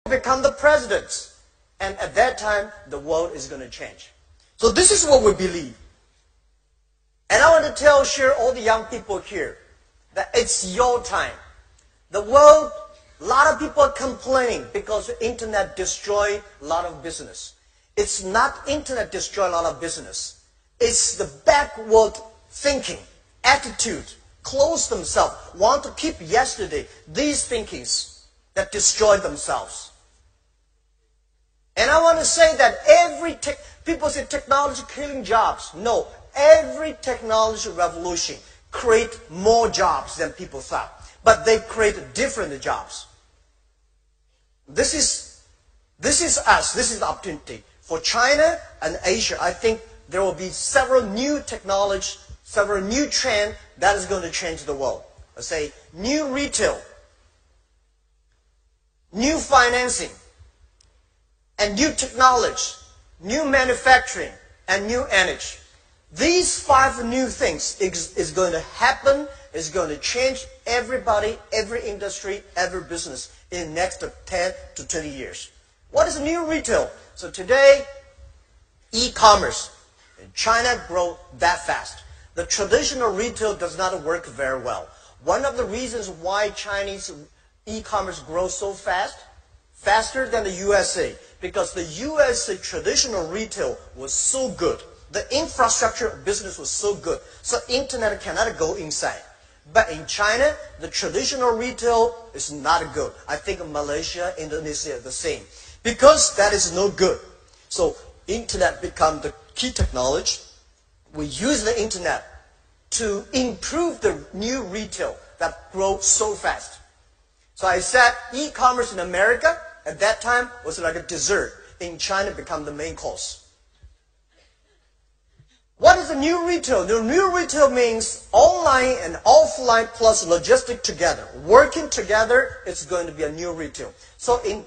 become the presidents. And at that time, the world is going to change. So this is what we believe. And I want to share all the young people here that it's your time. The world, a lot of people are complaining because the internet destroyed a lot of business. It's not internet destroy a lot of business. It's the backward thinking, attitude, close themselves, want to keep yesterday, these thinkings that destroy themselves. And I want to say that people say technology killing jobs. No, every technology revolution create more jobs than people thought. But they create different jobs. This is us. This is the opportunity. For China and Asia, I think there will be several new technology, several new trends that is going to change the world. Let's say new retail, new financing, and new technology, new manufacturing, and new energy. These 5 new things is going to happen, is going to change everybody, every industry, every business in the next 10 to 20 years. What is new retail? So today, e-commerce in China grow that fast. The traditional retail does not work very well. One of the reasons why Chinese e-commerce grows so fast, faster than the USA, because the USA traditional retail was so good. The infrastructure of business was so good, so internet cannot go inside. But in China, the traditional retail is not good. I think Malaysia, Indonesia are the same. Because that is no good. So internet become the key technology. We use the internet to improve the new retail that grows so fast. So I said e-commerce in America at that time was like a dessert. In China become the main course. What is the new retail? The new retail means online and offline plus logistic together. Working together, it's going to be a new retail. So in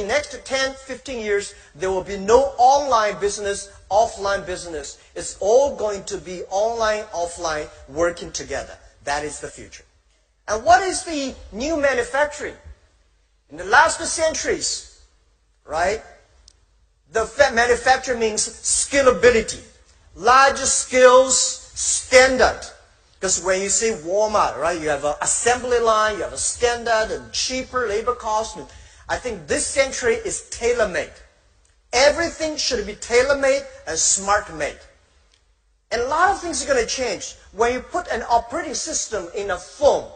next 10, 15 years, there will be no online business, offline business. It's all going to be online, offline, working together. That is the future. And what is the new manufacturing? In the last centuries, right? The manufacturing means scalability. Large scales, standard. Because when you see Walmart, right, you have an assembly line, you have a standard and cheaper labor cost. I think this century is tailor-made. Everything should be tailor-made and smart-made. And a lot of things are going to change. When you put an operating system in a phone,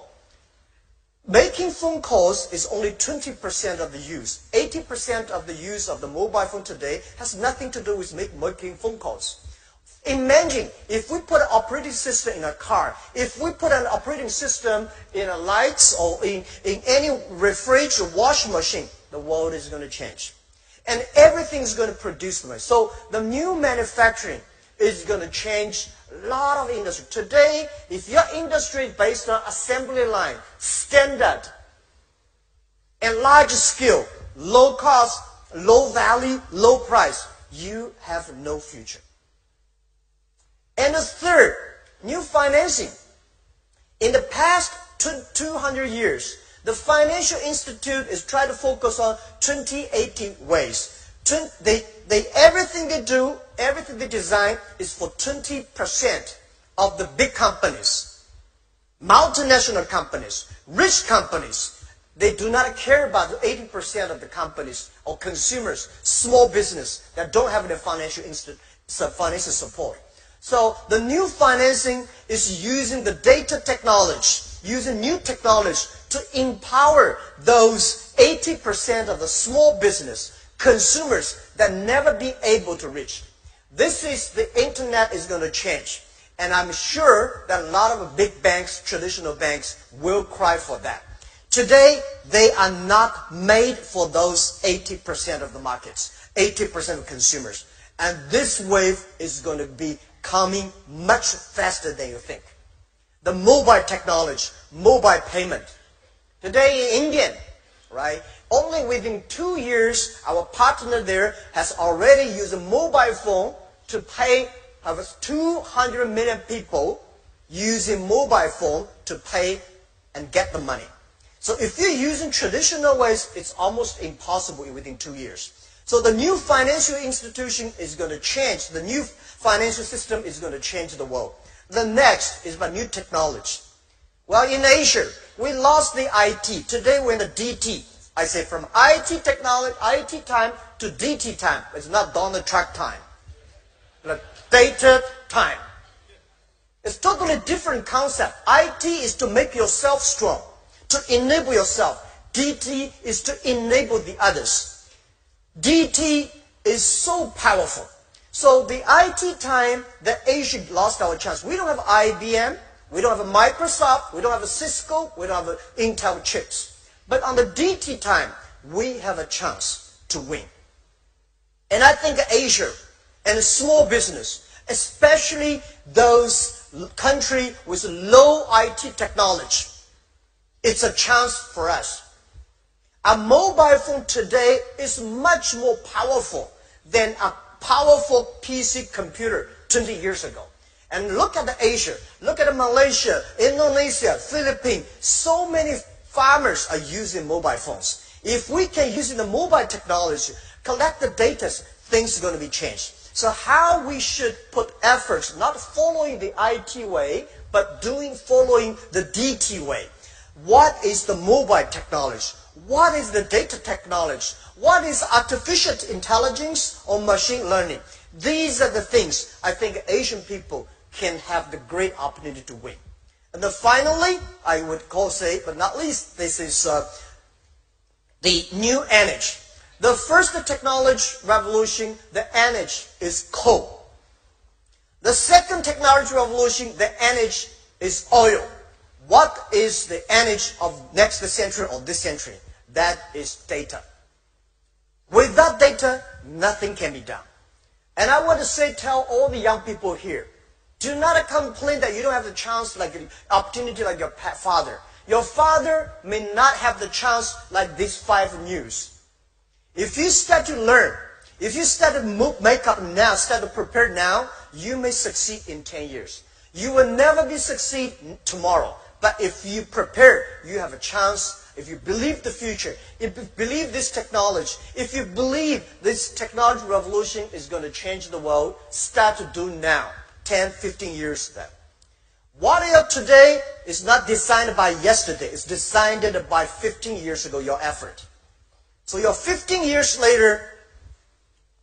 making phone calls is only 20% of the use. 80% of the use of the mobile phone today has nothing to do with making phone calls. Imagine if we put an operating system in a car, if we put an operating system in a lights or in any refrigerator or washing machine, the world is going to change. And everything is going to produce money. So the new manufacturing is going to change a lot of industry. Today, if your industry is based on assembly line, standard, and large scale, low cost, low value, low price, you have no future. And the third, new financing. In the past 200 years, the financial institute is trying to focus on 20-80 ways. Everything they do, everything they design is for 20% of the big companies, multinational companies, rich companies. They do not care about the 80% of the companies or consumers, small business that don't have the financial support. So the new financing is using the data technology, using new technology to empower those 80% of the small business, consumers that never be able to reach. This is the internet is going to change. And I'm sure that a lot of big banks, traditional banks, will cry for that. Today, they are not made for those 80% of the markets, 80% of consumers. And this wave is going to be coming much faster than you think. The mobile technology, mobile payment. Today in India, right, only within 2 years, our partner there has already used a mobile phone to pay 200 million people using mobile phone to pay and get the money. So if you're using traditional ways, it's almost impossible within 2 years. So the new financial institution is going to change. The new financial system is going to change the world. The next is about new technology. Well, in Asia, we lost the IT. Today we're in the DT. I say from IT technology, IT time to DT time. It's not Donald Trump time. But data time. It's totally different concept. IT is to make yourself strong, to enable yourself. DT is to enable the others. DT is so powerful. So the IT time that Asia lost our chance. We don't have IBM, we don't have a Microsoft, we don't have a Cisco, we don't have Intel chips. But on the DT time, we have a chance to win. And I think Asia and small business, especially those countries with low IT technology, it's a chance for us. A mobile phone today is much more powerful than a powerful PC computer 20 years ago. And look at Asia, look at Malaysia, Indonesia, Philippines. So many farmers are using mobile phones. If we can use the mobile technology, collect the data, things are going to be changed. So how we should put efforts, not following the IT way, but following the DT way. What is the mobile technology? What is the data technology? What is artificial intelligence or machine learning? These are the things I think Asian people can have the great opportunity to win. And then finally, I would say, but not least, this is the new energy. The first technology revolution, the energy is coal. The second technology revolution, the energy is oil. What is the energy of next century or this century? That is data. Without data, nothing can be done. And I want to tell all the young people here, do not complain that you don't have the chance, like opportunity like your father. Your father may not have the chance like these 5 news. If you start to learn, if you start to make up now, start to prepare now, you may succeed in 10 years. You will never be succeed tomorrow. But if you prepare, you have a chance. If you believe the future, if you believe this technology, if you believe this technology revolution is going to change the world, start to do now. 10, 15 years then. What you are today is not designed by yesterday. It's designed by 15 years ago, your effort. So your 15 years later,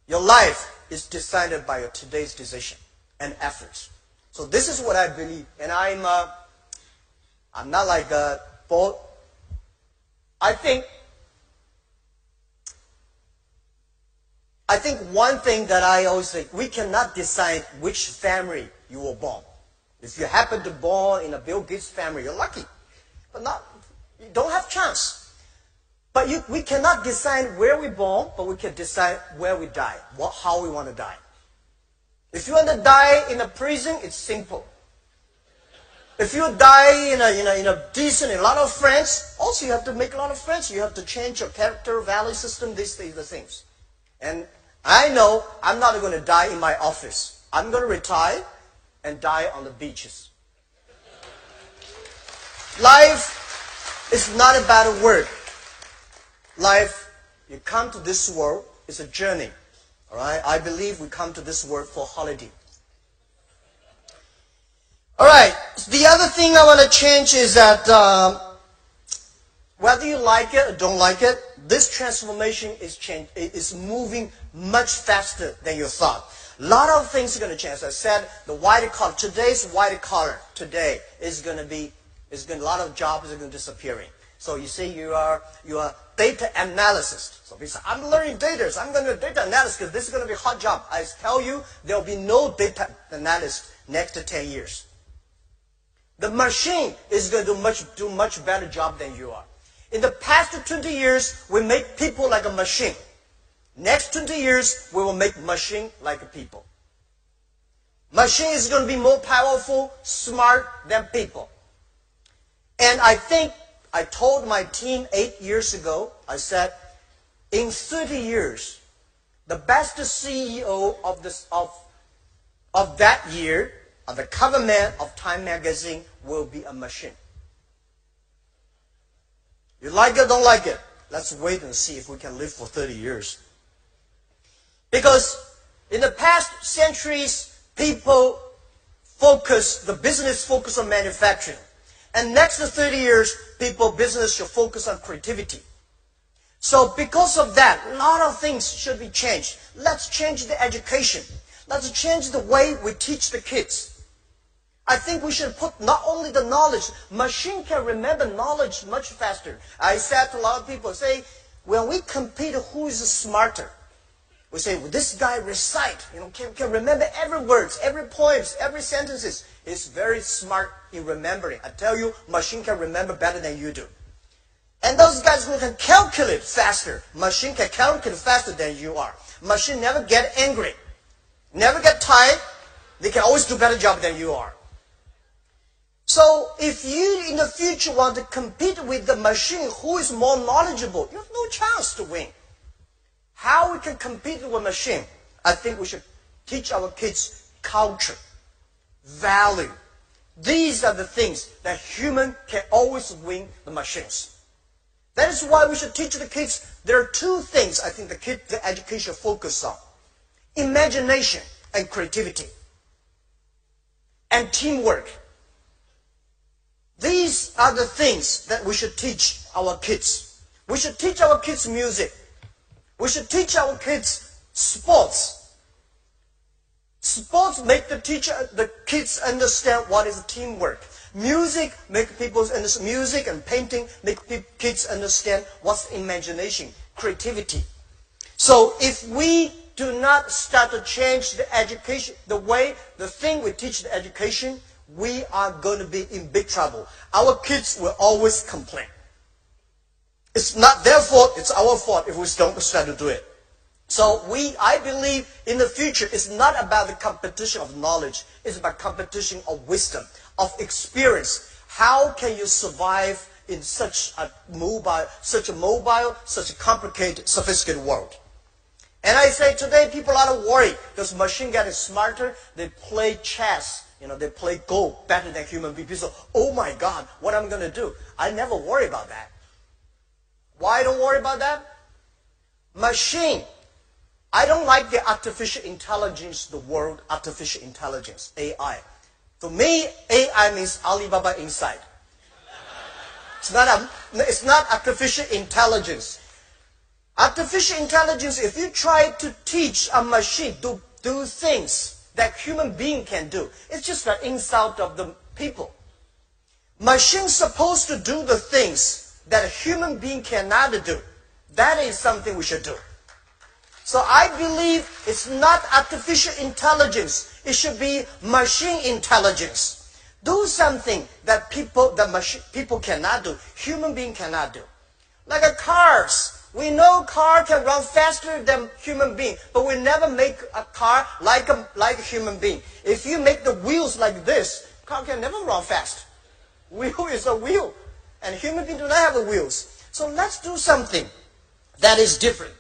your life is decided by your today's decision and efforts. So this is what I believe. And I'm not like a bold. I think one thing that I always say, we cannot decide which family you were born. If you happen to born in a Bill Gates family, you're lucky. But you don't have chance. But we cannot decide where we born, but we can decide where we die, how we want to die. If you want to die in a prison, it's simple. If you die in a decent, a lot of friends, also you have to make a lot of friends. You have to change your character, value system, these things. And I know I'm not going to die in my office. I'm going to retire and die on the beaches. Life is not about a word. Life, you come to this world, it's a journey. All right? I believe we come to this world for holiday. All right. The other thing I want to change is that whether you like it or don't like it, this transformation is moving much faster than you thought. A lot of things are going to change. As I said, the white collar, today's white collar today is going to be, a lot of jobs are going to disappearing. So you say you are data analyst. So people say, I'm learning data, so I'm going to do data analysis because this is going to be a hot job. I tell you, there will be no data analyst next to 10 years. The machine is going to do much better job than you are. In the past 20 years, we make people like a machine. Next 20 years, we will make machine like people. Machine is going to be more powerful, smart than people. And I think I told my team 8 years ago, I said, in 30 years, the best CEO of that year, of the cover man of Time magazine, will be a machine. You like it, don't like it. Let's wait and see if we can live for 30 years. Because in the past centuries, people the business focus on manufacturing. And next 30 years, business should focus on creativity. So because of that, a lot of things should be changed. Let's change the education. Let's change the way we teach the kids. I think we should put not only the knowledge, machine can remember knowledge much faster. I said to a lot of people, say, when we compete who is smarter, we say, well, this guy recite, can remember every words, every poems, every sentences. He's very smart in remembering. I tell you, machine can remember better than you do. And those guys who can calculate faster, machine can calculate faster than you are. Machine never get angry, never get tired. They can always do a better job than you are. So if you in the future want to compete with the machine who is more knowledgeable, you have no chance to win. How we can compete with machine? I think we should teach our kids culture, value. These are the things that human can always win the machines. That is why we should teach the kids. There are two things I think the education focus on. Imagination and creativity. And teamwork. These are the things that we should teach our kids. We should teach our kids music. We should teach our kids sports. Sports make the kids understand what is teamwork. Music make people understand. Music and painting make kids understand what's imagination, creativity. So if we do not start to change the education, the thing we teach the education, we are going to be in big trouble. Our kids will always complain. It's not their fault, it's our fault if we don't start to do it. So I believe in the future, it's not about the competition of knowledge. It's about competition of wisdom, of experience. How can you survive in such a mobile, such a complicated, sophisticated world? And I say today people are worried because machine getting smarter. They play chess. They play Go better than human beings. So, oh my God, what am I going to do? I never worry about that. Why I don't worry about that? Machine. I don't like the artificial intelligence, the word artificial intelligence, AI. For me, AI means Alibaba inside. It's not artificial intelligence. Artificial intelligence, if you try to teach a machine to do things that human being can do, it's just an insult of the people. Machine's supposed to do the things that a human being cannot do. That is something we should do. So I believe it's not artificial intelligence. It should be machine intelligence. Do something that people cannot do, human being cannot do. Like cars. We know car can run faster than human being, but we never make a car like a human being. If you make the wheels like this, car can never run fast. Wheel is a wheel, and human beings do not have the wheels. So let's do something that is different.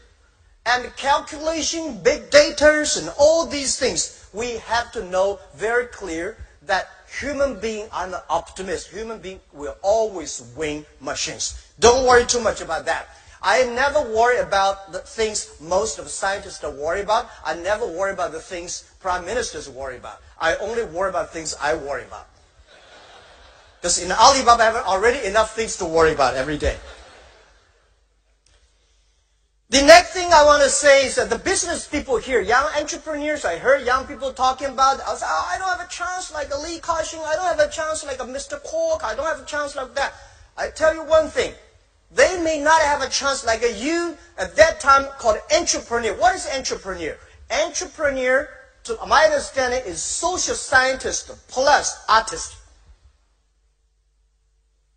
And calculation, big data, and all these things, we have to know very clear that human being, I'm an optimist, human being will always win machines. Don't worry too much about that. I never worry about the things most of the scientists are worried about. I never worry about the things prime ministers worry about. I only worry about things I worry about. Because in Alibaba, I have already enough things to worry about every day. The next thing I want to say is that the business people here, young entrepreneurs, I heard young people talking about, I was like, I don't have a chance like a Li Ka-shing, I don't have a chance like a Mr. Kwok, I don't have a chance like that. I tell you one thing, they may not have a chance like you at that time called entrepreneur. What is entrepreneur? Entrepreneur, to my understanding, is social scientist plus artist.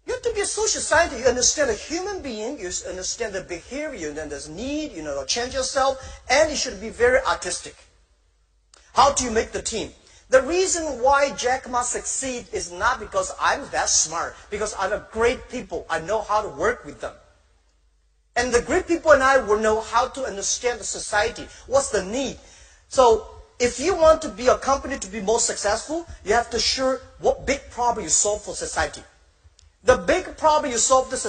You have to be a social scientist. You understand a human being, you understand the behavior, and then there's need, change yourself, and you should be very artistic. How do you make the team? The reason why Jack Ma succeed is not because I'm that smart, because I have great people. I know how to work with them. And the great people and I will know how to understand the society. What's the need? So if you want to be a company to be more successful, you have to sure what big problem you solve for society. The big problem you solve for society